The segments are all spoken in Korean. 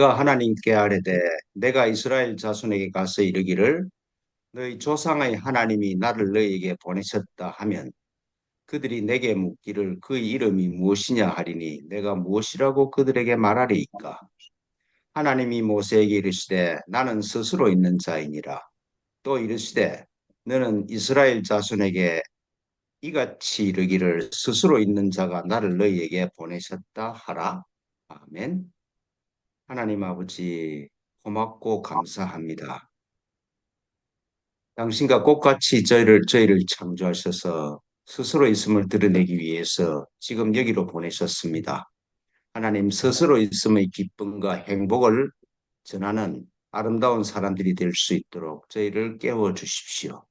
그가 하나님께 아뢰되 내가 이스라엘 자손에게 가서 이르기를 너희 조상의 하나님이 나를 너희에게 보내셨다 하면 그들이 내게 묻기를 그의 이름이 무엇이냐 하리니 내가 무엇이라고 그들에게 말하리이까. 하나님이 모세에게 이르시되 나는 스스로 있는 자이니라. 또 이르시되 너는 이스라엘 자손에게 이같이 이르기를 스스로 있는 자가 나를 너희에게 보내셨다 하라. 아멘. 하나님 아버지, 고맙고 감사합니다. 당신과 꽃같이 저희를 창조하셔서 스스로 있음을 드러내기 위해서 지금 여기로 보내셨습니다. 하나님 스스로 있음의 기쁨과 행복을 전하는 아름다운 사람들이 될 수 있도록 저희를 깨워 주십시오.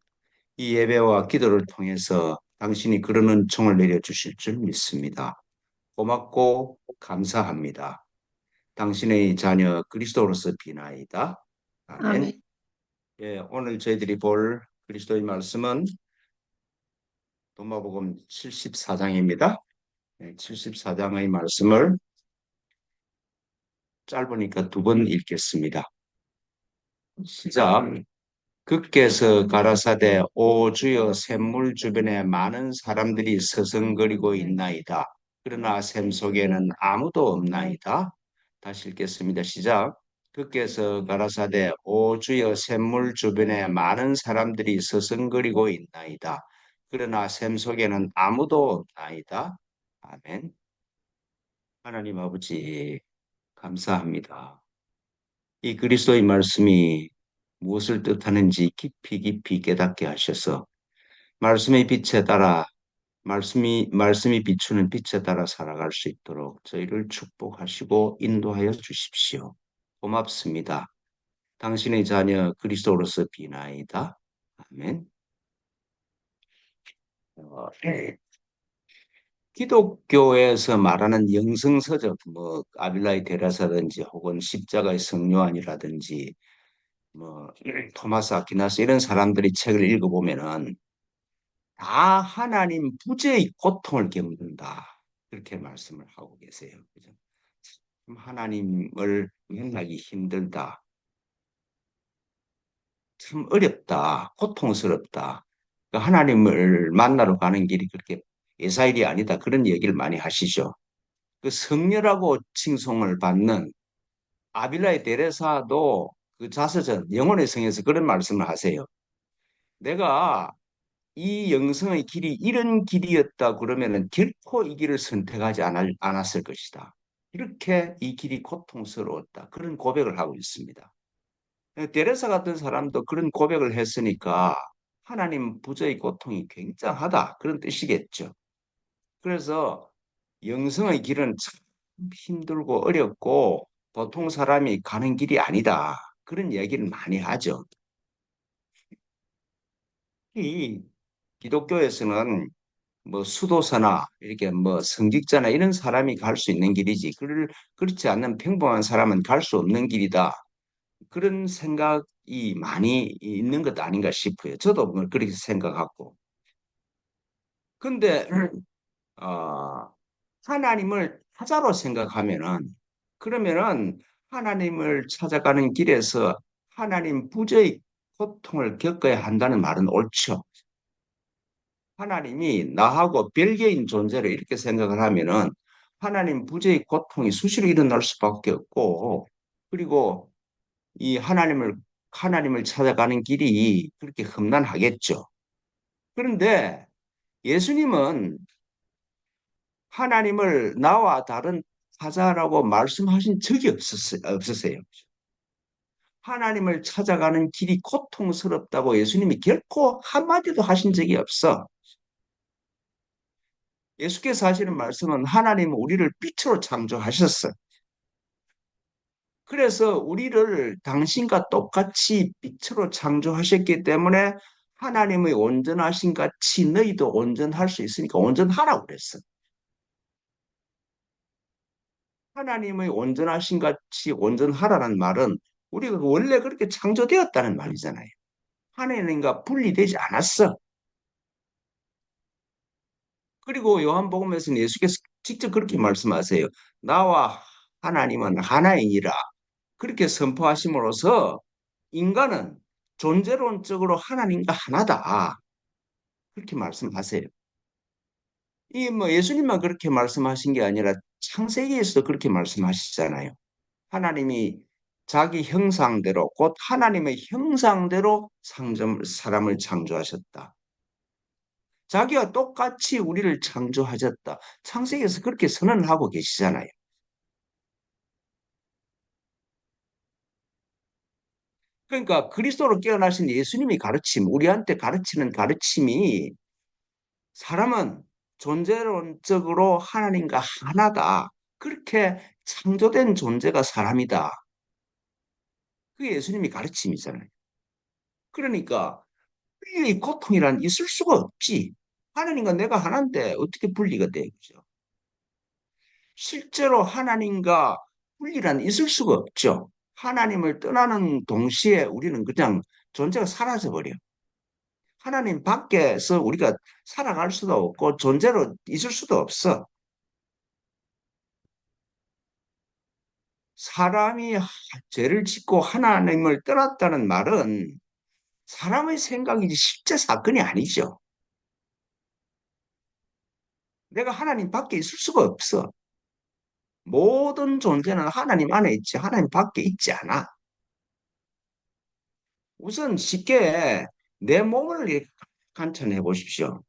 이 예배와 기도를 통해서 당신이 그런 은총을 내려주실 줄 믿습니다. 고맙고 감사합니다. 당신의 자녀 그리스도로서 비나이다. 아멘. 아멘. 예, 오늘 저희들이 볼 그리스도의 말씀은 도마복음 74장입니다. 74장의 말씀을 짧으니까 두 번 읽겠습니다. 시작. 그께서 가라사대 오 주여 샘물 주변에 많은 사람들이 서성거리고 있나이다. 그러나 샘 속에는 아무도 없나이다. 다시 읽겠습니다. 시작. 그께서 가라사대 오 주여 샘물 주변에 많은 사람들이 서성거리고 있나이다. 그러나 샘 속에는 아무도 없나이다. 아멘. 하나님 아버지 감사합니다. 이 그리스도의 말씀이 무엇을 뜻하는지 깊이 깊이 깨닫게 하셔서 말씀의 빛에 따라 말씀이 비추는 빛에 따라 살아갈 수 있도록 저희를 축복하시고 인도하여 주십시오. 고맙습니다. 당신의 자녀 그리스도로서 비나이다. 아멘. 네. 기독교에서 말하는 영성서적, 아빌라이 데라사든지 혹은 십자가의 성요한이라든지 토마스 아퀴나스 이런 사람들이 책을 읽어보면은 다 하나님 부재의 고통을 겪는다. 그렇게 말씀을 하고 계세요. 그죠? 참 하나님을 만나기 힘들다. 참 어렵다. 고통스럽다. 그러니까 하나님을 만나러 가는 길이 그렇게 예사일이 아니다. 그런 얘기를 많이 하시죠. 그 성녀라고 칭송을 받는 아빌라의 데레사도 그 자서전 영혼의 성에서 그런 말씀을 하세요. 내가 이 영성의 길이 이런 길이었다 그러면은 결코 이 길을 선택하지 않았을 것이다. 이렇게 이 길이 고통스러웠다. 그런 고백을 하고 있습니다. 데레사 같은 사람도 그런 고백을 했으니까 하나님 부재의 고통이 굉장하다. 그런 뜻이겠죠. 그래서 영성의 길은 참 힘들고 어렵고 보통 사람이 가는 길이 아니다. 그런 얘기를 많이 하죠. 이 기독교에서는 수도사나 이렇게 성직자나 이런 사람이 갈 수 있는 길이지. 그렇지 않는 평범한 사람은 갈 수 없는 길이다. 그런 생각이 많이 있는 것 아닌가 싶어요. 저도 그렇게 생각하고. 근데 어, 하나님을 타자로 생각하면은 그러면은 하나님을 찾아가는 길에서 하나님 부재의 고통을 겪어야 한다는 말은 옳죠. 하나님이 나하고 별개인 존재로 이렇게 생각을 하면은 하나님 부재의 고통이 수시로 일어날 수밖에 없고 그리고 이 하나님을 찾아가는 길이 그렇게 험난하겠죠. 그런데 예수님은 하나님을 나와 다른 타자라고 말씀하신 적이 없으세요. 하나님을 찾아가는 길이 고통스럽다고 예수님이 결코 한마디도 하신 적이 없어. 예수께서 하시는 말씀은 하나님은 우리를 빛으로 창조하셨어. 그래서 우리를 당신과 똑같이 빛으로 창조하셨기 때문에 하나님의 온전하신 같이 너희도 온전할 수 있으니까 온전하라고 그랬어. 하나님의 온전하신 같이 온전하라는 말은 우리가 원래 그렇게 창조되었다는 말이잖아요. 하나님과 분리되지 않았어. 그리고 요한복음에서는 예수께서 직접 그렇게 말씀하세요. 나와 하나님은 하나이니라. 그렇게 선포하심으로써 인간은 존재론적으로 하나님과 하나다. 그렇게 말씀하세요. 이 뭐 예수님만 그렇게 말씀하신 게 아니라 창세기에서도 그렇게 말씀하시잖아요. 하나님이 자기 형상대로 곧 하나님의 형상대로 사람을 창조하셨다. 자기와 똑같이 우리를 창조하셨다. 창세기에서 그렇게 선언하고 계시잖아요. 그러니까 그리스도로 깨어나신 예수님이 우리한테 가르치는 가르침이 사람은 존재론적으로 하나님과 하나다. 그렇게 창조된 존재가 사람이다. 그게 예수님이 가르침이잖아요. 그러니까 분리의 고통이란 있을 수가 없지. 하나님과 내가 하나인데 어떻게 분리가 돼? 그죠? 실제로 하나님과 분리란 있을 수가 없죠. 하나님을 떠나는 동시에 우리는 그냥 존재가 사라져 버려. 하나님 밖에서 우리가 살아갈 수도 없고 존재로 있을 수도 없어. 사람이 죄를 짓고 하나님을 떠났다는 말은 사람의 생각이지 실제 사건이 아니죠. 내가 하나님 밖에 있을 수가 없어. 모든 존재는 하나님 안에 있지 하나님 밖에 있지 않아. 우선 쉽게 내 몸을 이렇게 관찰해 보십시오.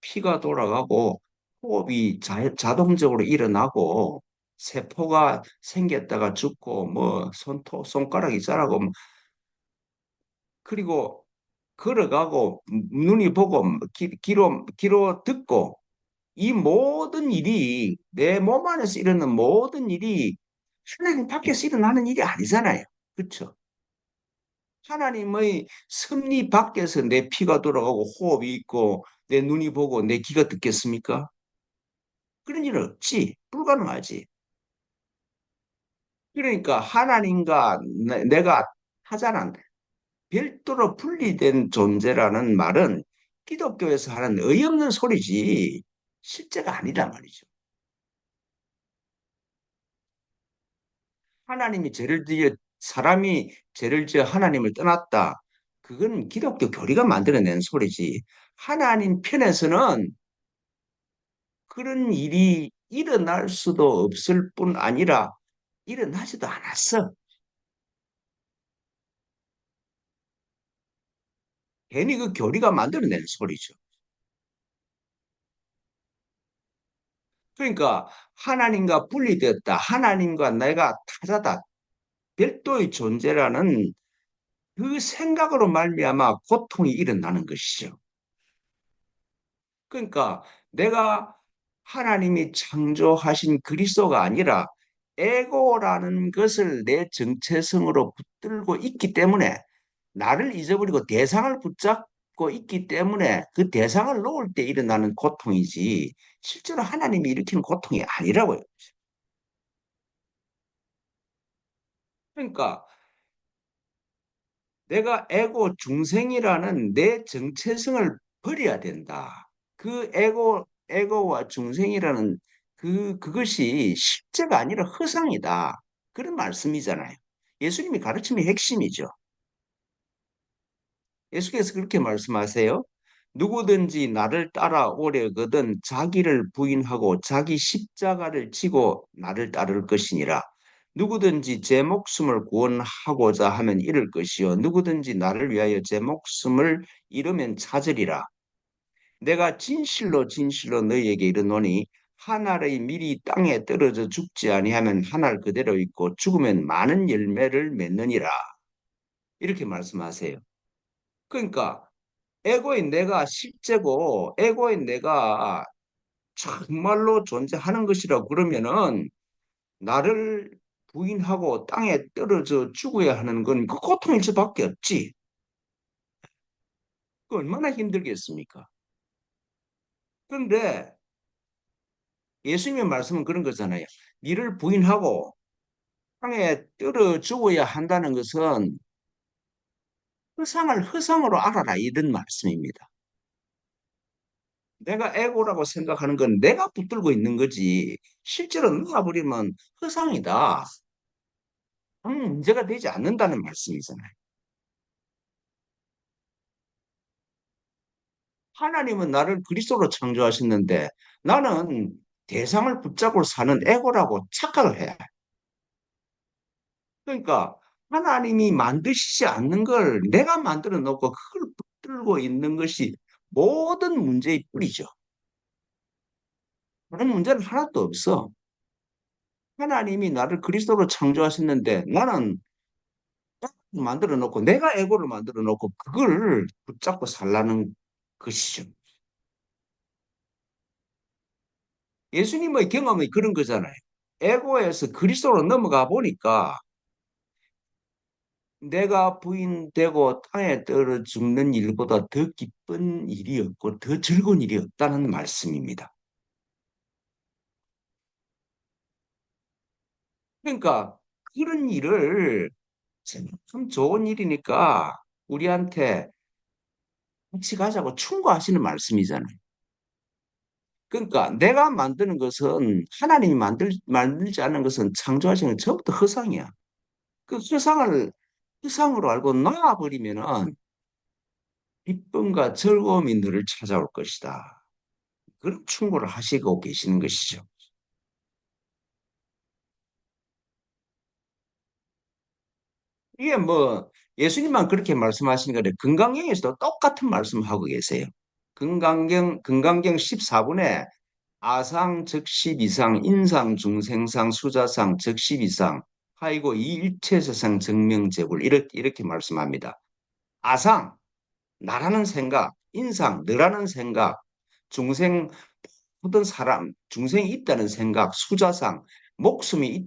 피가 돌아가고 호흡이 자동적으로 일어나고 세포가 생겼다가 죽고 뭐 손가락이 자라고 그리고 걸어가고 눈이 보고 귀로 듣고 이 모든 일이 내 몸 안에서 일어나는 모든 일이 하나님 밖에서 일어나는 일이 아니잖아요. 그렇죠? 하나님의 섭리 밖에서 내 피가 돌아가고 호흡이 있고 내 눈이 보고 내 귀가 듣겠습니까? 그런 일 없지. 불가능하지. 그러니까 하나님과 내가 타자는 별도로 분리된 존재라는 말은 기독교에서 하는 어이없는 소리지 실제가 아니란 말이죠. 하나님이 죄를 지어 사람이 죄를 지어 하나님을 떠났다. 그건 기독교 교리가 만들어낸 소리지. 하나님 편에서는 그런 일이 일어날 수도 없을 뿐 아니라 일어나지도 않았어. 괜히 그 교리가 만들어낸 소리죠. 그러니까 하나님과 분리되었다. 하나님과 내가 타자다. 별도의 존재라는 그 생각으로 말미암아 고통이 일어나는 것이죠. 그러니까 내가 하나님이 창조하신 그리스도가 아니라 에고라는 것을 내 정체성으로 붙들고 있기 때문에 나를 잊어버리고 대상을 붙잡고 있기 때문에 그 대상을 놓을 때 일어나는 고통이지 실제로 하나님이 일으키는 고통이 아니라고요. 그러니까 내가 에고 중생이라는 내 정체성을 버려야 된다. 그 에고와 중생이라는 그것이 실제가 아니라 허상이다. 그런 말씀이잖아요. 예수님이 가르침의 핵심이죠. 예수께서 그렇게 말씀하세요. 누구든지 나를 따라오려거든 자기를 부인하고 자기 십자가를 지고 나를 따를 것이니라. 누구든지 제 목숨을 구원하고자 하면 잃을 것이요. 누구든지 나를 위하여 제 목숨을 잃으면 찾으리라. 내가 진실로 진실로 너희에게 이르노니 한 알의 밀이 땅에 떨어져 죽지 아니하면 한 알 그대로 있고 죽으면 많은 열매를 맺느니라. 이렇게 말씀하세요. 그러니까 에고인 내가 실제고 에고인 내가 정말로 존재하는 것이라고 그러면은 나를 부인하고 땅에 떨어져 죽어야 하는 건 그 고통일 수밖에 없지. 그 얼마나 힘들겠습니까? 그런데 예수님의 말씀은 그런 거잖아요. 니를 부인하고 땅에 떨어 죽어야 한다는 것은 허상을 허상으로 알아라 이런 말씀입니다. 내가 에고라고 생각하는 건 내가 붙들고 있는 거지. 실제로 놓아버리면 허상이다. 문제가 되지 않는다는 말씀이잖아요. 하나님은 나를 그리스도로 창조하셨는데 나는 대상을 붙잡고 사는 에고라고 착각을 해. 그러니까 하나님이 만드시지 않는 걸 내가 만들어 놓고 그걸 붙들고 있는 것이 모든 문제의 뿌리죠. 다른 문제는 하나도 없어. 하나님이 나를 그리스도로 창조하셨는데 나는 만들어 놓고 내가 에고를 만들어 놓고 그걸 붙잡고 살라는 것이죠. 예수님의 경험이 그런 거잖아요. 에고에서 그리스도로 넘어가 보니까 내가 부인되고 땅에 떨어 죽는 일보다 더 기쁜 일이 없고 더 즐거운 일이 없다는 말씀입니다. 그러니까 그런 일을 참 좋은 일이니까 우리한테 같이 가자고 충고하시는 말씀이잖아요. 그러니까 내가 만드는 것은 하나님이 만들지 않은 것은 창조하시는 건 전부 다 허상이야. 그 허상으로 알고 놔버리면은 기쁨과 즐거움이 너를 찾아올 것이다. 그런 충고를 하시고 계시는 것이죠. 이게 뭐 예수님만 그렇게 말씀하시는 거데 금강경에서도 똑같은 말씀하고 계세요. 금강경 14분에 아상 즉십이상 인상 중생상 수자상 즉십이상 하이고 이일체세상 정명제불 이렇게 말씀합니다. 아상 나라는 생각, 인상 너라는 생각, 중생 모든 사람 중생이 있다는 생각, 수자상 목숨이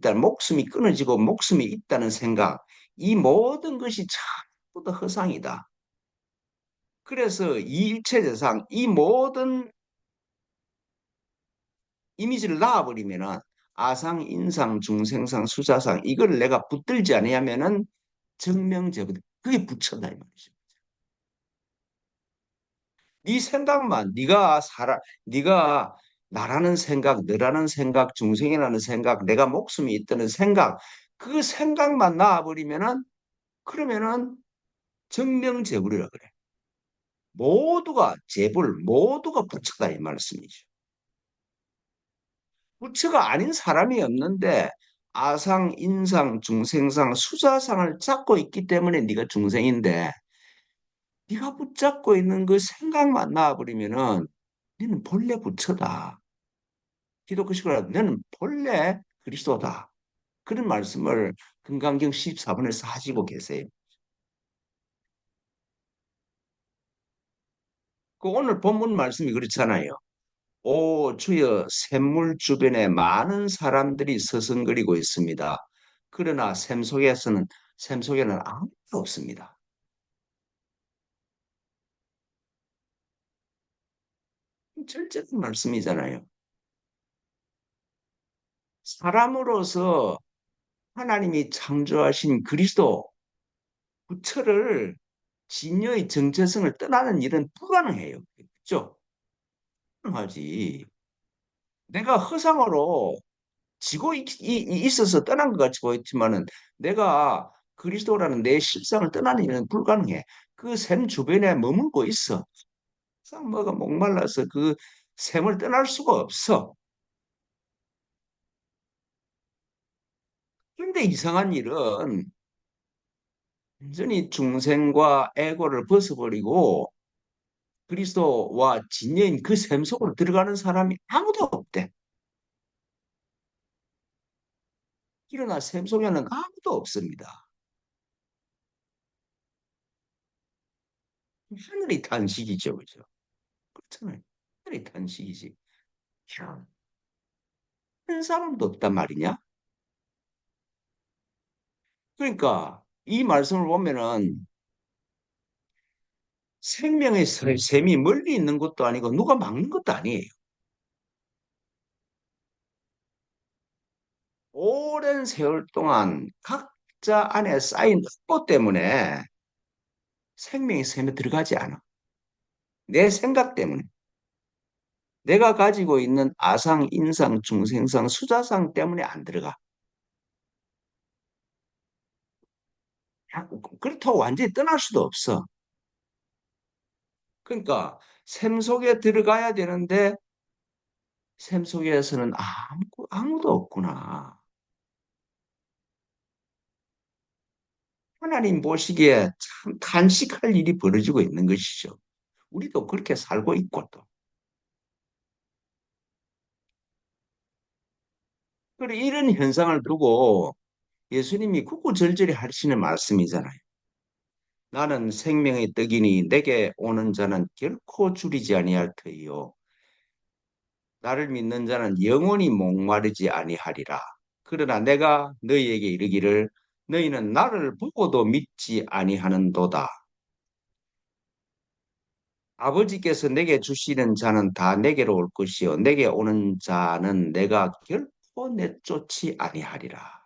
끊어지고 목숨이 있다는 생각 이 모든 것이 전부 다 허상이다. 그래서 이 일체세상 이 모든 이미지를 놔버리면은 아상, 인상, 중생상, 수자상 이걸 내가 붙들지 아니하면은 정명제거든. 그게 부처다 이 말이죠. 네 생각만 네가 나라는 생각, 너라는 생각, 중생이라는 생각, 내가 목숨이 있다는 생각 그 생각만 놔버리면은 그러면은 정명제불이라 그래. 모두가 부처다 이 말씀이죠. 부처가 아닌 사람이 없는데 아상, 인상, 중생상, 수자상을 잡고 있기 때문에 네가 중생인데 네가 붙잡고 있는 그 생각만 나와버리면은 너는 본래 부처다. 기독교식으로 너는 본래 그리스도다. 그런 말씀을 금강경 14번에서 하시고 계세요. 그 오늘 본문 말씀이 그렇잖아요. 오, 주여, 샘물 주변에 많은 사람들이 서성거리고 있습니다. 그러나 샘 속에는 아무도 없습니다. 절제된 말씀이잖아요. 사람으로서 하나님이 창조하신 그리스도 부처를 진여의 정체성을 떠나는 일은 불가능해요. 그렇죠? 불가능하지. 내가 허상으로 있어서 떠난 것 같이 보였지만은 내가 그리스도라는 내 실상을 떠나는 일은 불가능해. 그 샘 주변에 머물고 있어. 항상 뭐가 목말라서 그 샘을 떠날 수가 없어. 그런데 이상한 일은 완전히 중생과 에고를 벗어버리고 그리스도와 진여인 그 샘 속으로 들어가는 사람이 아무도 없대. 일어나 샘 속에는 아무도 없습니다. 하늘이 탄식이죠, 그죠? 그렇잖아요. 하늘이 탄식이지. 야, 한 사람도 없단 말이냐? 그러니까 이 말씀을 보면은 생명의 샘이 멀리 있는 것도 아니고 누가 막는 것도 아니에요. 오랜 세월 동안 각자 안에 쌓인 흑보 때문에 생명의 샘에 들어가지 않아. 내 생각 때문에. 내가 가지고 있는 아상, 인상, 중생상, 수자상 때문에 안 들어가. 그렇다고 완전히 떠날 수도 없어. 그러니까 샘 속에 들어가야 되는데 샘 속에서는 아무도 없구나. 하나님 보시기에 참 탄식할 일이 벌어지고 있는 것이죠. 우리도 그렇게 살고 있고 또. 그리고 이런 현상을 두고 예수님이 구구절절히 하시는 말씀이잖아요. 나는 생명의 떡이니 내게 오는 자는 결코 줄이지 아니할 터이요. 나를 믿는 자는 영원히 목마르지 아니하리라. 그러나 내가 너희에게 이르기를 너희는 나를 보고도 믿지 아니하는도다. 아버지께서 내게 주시는 자는 다 내게로 올 것이요 내게 오는 자는 내가 결코 내쫓지 아니하리라.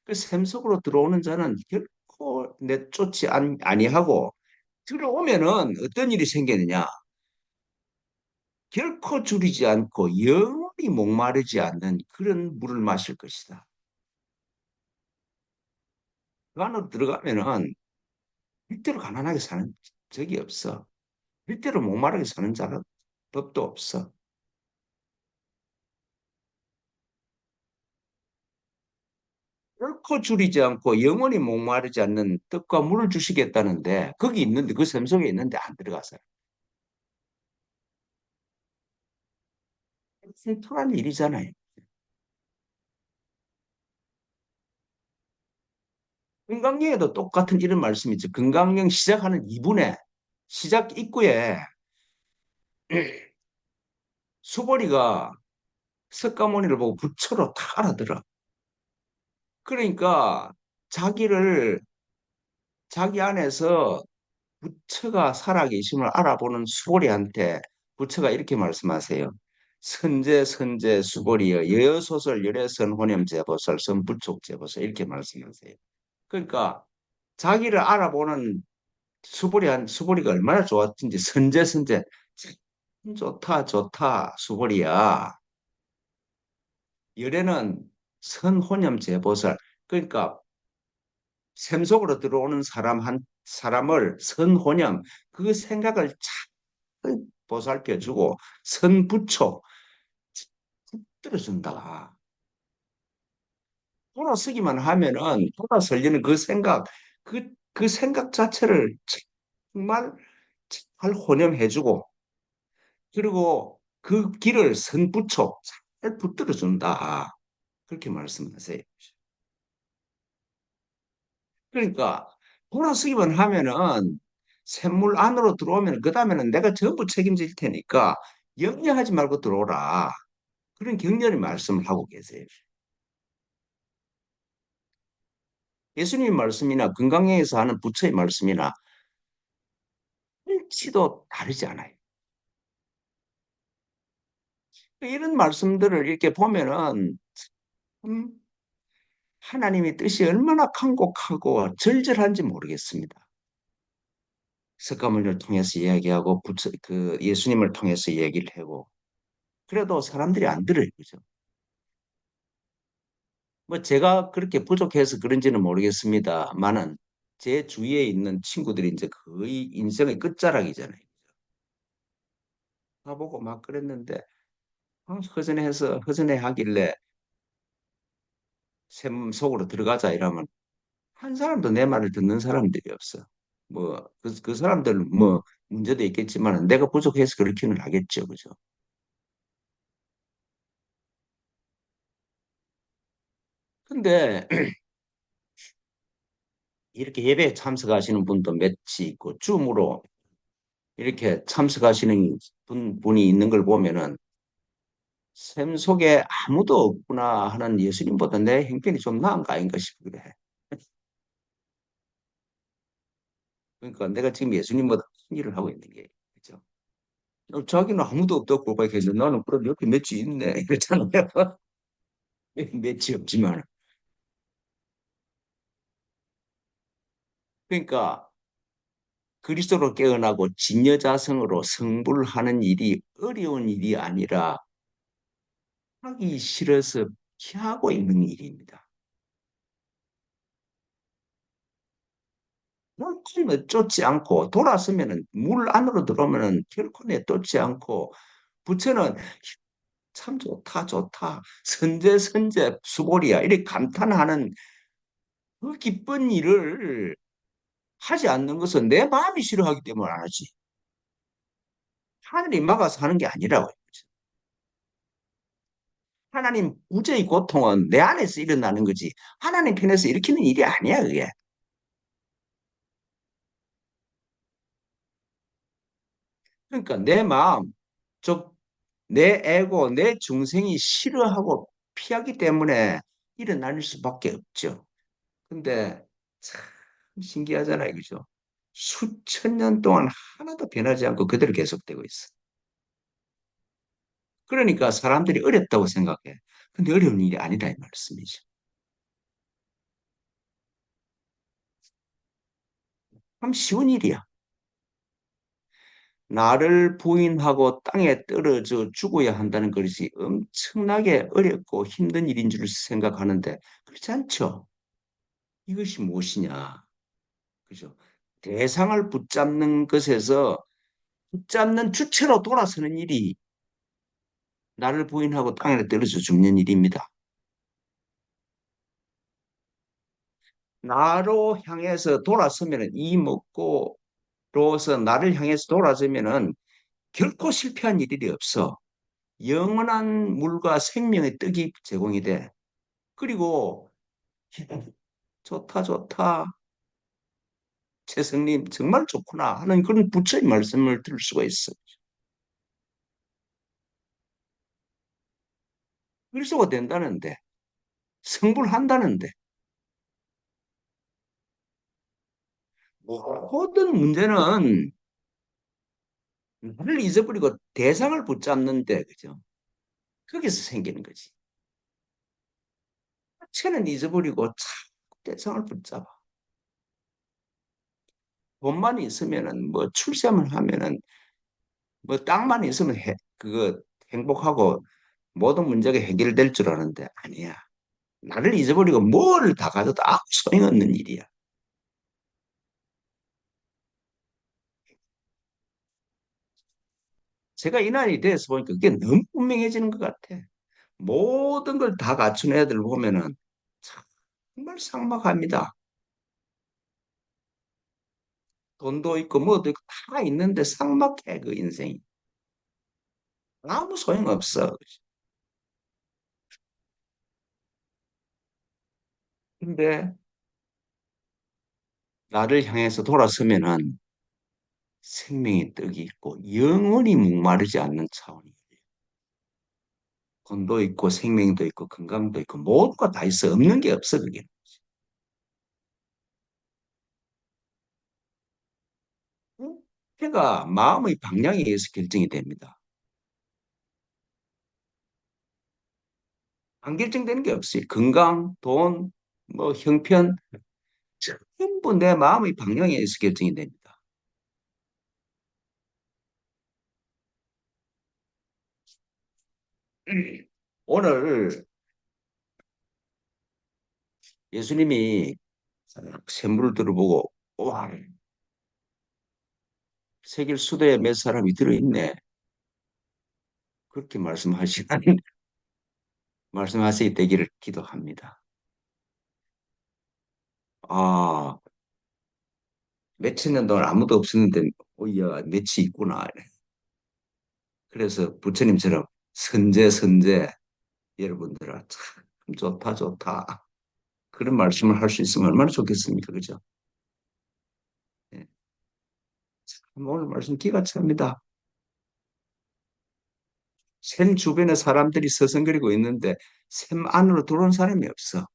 그 샘 속으로 들어오는 자는 결코 내쫓지 아니하고 들어오면은 어떤 일이 생기느냐? 결코 줄이지 않고 영원히 목마르지 않는 그런 물을 마실 것이다. 그 안으로 들어가면은 절대로 가난하게 사는 적이 없어. 절대로 목마르게 사는 자는 법도 없어. 결코 줄이지 않고 영원히 목마르지 않는 떡과 물을 주시겠다는데 거기 있는데 그 샘 속에 있는데 안 들어가서요. 생통한 일이잖아요. 금강경에도 똑같은 이런 말씀이 있죠. 금강경 시작하는 2분에 시작 입구에 수보리가 석가모니를 보고 부처로 다 알아들어. 그러니까 자기를 자기 안에서 부처가 살아계심을 알아보는 수보리한테 부처가 이렇게 말씀하세요. 선제 선제 수보리여 여여소설 열애선 혼염 제보설 선부촉 제보설 이렇게 말씀하세요. 그러니까 자기를 알아보는 수보리가 얼마나 좋았든지 선제 선제 참 좋다 좋다 수보리야. 열애는 선혼염 제보설 그러니까 샘 속으로 들어오는 사람을 선혼염 그 생각을 잘 보살펴주고 선부처 들어준다. 돌아서기만 하면은 돌아서려는 그 생각, 그 생각 자체를 정말 잘 혼용해주고 그리고 그 길을 선부처 잘 붙들어준다. 그렇게 말씀하세요. 그러니까 돌아서기만 하면은 샘물 안으로 들어오면 그 다음에는 내가 전부 책임질 테니까 염려하지 말고 들어오라. 그런 격렬히 말씀을 하고 계세요. 예수님 말씀이나 건강에서 하는 부처의 말씀이나 일치도 다르지 않아요. 이런 말씀들을 이렇게 보면은 참 하나님의 뜻이 얼마나 간곡하고 절절한지 모르겠습니다. 석가모니를 통해서 이야기하고 그 예수님을 통해서 얘기를 하고 그래도 사람들이 안 들어요. 그죠? 뭐 제가 그렇게 부족해서 그런지는 모르겠습니다만은 제 주위에 있는 친구들이 이제 거의 인생의 끝자락이잖아요. 가보고 막 그랬는데 허전해 하길래 샘 속으로 들어가자 이러면 한 사람도 내 말을 듣는 사람들이 없어. 뭐 그 사람들은 뭐 문제도 있겠지만 내가 부족해서 그렇게는 하겠죠. 그죠? 근데 이렇게 예배에 참석하시는 분도 몇이 있고 줌으로 이렇게 참석하시는 분이 있는 걸 보면은 샘 속에 아무도 없구나 하는 예수님보다 내 형편이 좀 나은 거 아닌가 싶기도 해. 그러니까 내가 지금 예수님보다 큰 일을 하고 있는 게 그죠? 자기는 아무도 없다고 고백했는데 나는 그럼 옆에 맷이 있네 이랬잖아요. 맷이 없지만. 그러니까 그리스도로 깨어나고 진여자성으로 성불하는 일이 어려운 일이 아니라 하기 싫어서 피하고 있는 일입니다. 물건을 쫓지 않고 돌아서면은 물 안으로 들어오면은 결코 내쫓지 않고 부처는 참 좋다 좋다 선제 선제 수고리야 이렇게 감탄하는 그 기쁜 일을 하지 않는 것은 내 마음이 싫어하기 때문에 안 하지. 하늘이 막아서 하는 게 아니라고. 하나님 구제의 고통은 내 안에서 일어나는 거지. 하나님 편에서 일으키는 일이 아니야, 그게. 그러니까 내 마음, 즉, 내 에고, 내 중생이 싫어하고 피하기 때문에 일어날 수밖에 없죠. 근데 참 신기하잖아요, 그죠? 수천 년 동안 하나도 변하지 않고 그대로 계속되고 있어. 그러니까 사람들이 어렵다고 생각해. 근데 어려운 일이 아니다, 이 말씀이죠. 참 쉬운 일이야. 나를 부인하고 땅에 떨어져 죽어야 한다는 것이 엄청나게 어렵고 힘든 일인 줄 생각하는데 그렇지 않죠. 이것이 무엇이냐? 그죠? 대상을 붙잡는 것에서 붙잡는 주체로 돌아서는 일이 나를 부인하고 땅에 떨어져 죽는 일입니다. 나로 향해서 돌아서면은 이 먹고로서 나를 향해서 돌아서면은 결코 실패한 일이 없어. 영원한 물과 생명의 떡이 제공이 돼. 그리고 좋다 좋다 최성님 정말 좋구나 하는 그런 부처의 말씀을 들을 수가 있어. 일소가 된다는데 성불한다는데 모든 문제는 나를 잊어버리고 대상을 붙잡는데 그죠? 거기서 생기는 거지. 자체는 잊어버리고 자꾸 대상을 붙잡아. 돈만 있으면은 뭐 출세만 하면은 뭐 땅만 있으면 그거 행복하고 모든 문제가 해결될 줄 아는데 아니야. 나를 잊어버리고 뭘 다 가져도 아무 소용없는 일이야. 제가 이 나이 돼서 보니까 그게 너무 분명해지는 것 같아. 모든 걸 다 갖춘 애들 보면은 정말 삭막합니다. 돈도 있고 뭐도 있고 다 있는데 삭막해 그 인생이. 아무 소용없어. 근데 나를 향해서 돌아서면은 생명의 떡이 있고 영원히 목마르지 않는 차원이. 돈도 있고 생명도 있고 건강도 있고 모두가 다 있어. 없는 게 없어 그게. 해가 마음의 방향에 의해서 결정이 됩니다. 안 결정되는 게 없어요. 건강, 돈, 뭐 형편 전부 내 마음의 방향에 의해서 결정이 됩니다. 오늘 예수님이 샘물을 들어보고 와 세계 수도에 몇 사람이 들어있네 그렇게 말씀하시는 말씀하시게 되기를 기도합니다. 아 몇천 년 동안 아무도 없었는데 오야 몇이 있구나. 그래서 부처님처럼 선제 선제 여러분들아 참 좋다 좋다 그런 말씀을 할 수 있으면 얼마나 좋겠습니까, 그죠? 예. 참 오늘 말씀 기가 찹니다. 샘 주변에 사람들이 서성거리고 있는데 샘 안으로 들어온 사람이 없어.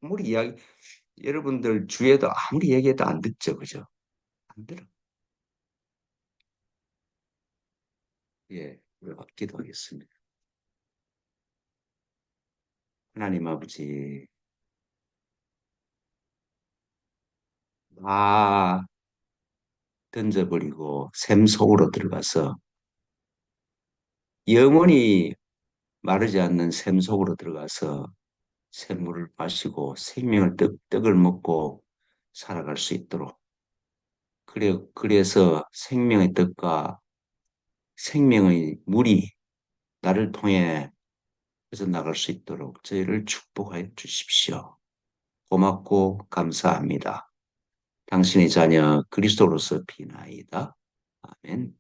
아무리 이야기 여러분들 주위에도 아무리 얘기해도 안 듣죠, 그죠? 안 들어. 예, 기도하겠습니다. 하나님 아버지, 다 던져버리고 샘 속으로 들어가서 영원히 마르지 않는 샘 속으로 들어가서 샘물을 마시고 생명의 떡을 먹고 살아갈 수 있도록. 그래서 생명의 떡과 생명의 물이 나를 통해 빠져나갈 수 있도록 저희를 축복하여 주십시오. 고맙고 감사합니다. 당신의 자녀 그리스도로서 비나이다. 아멘.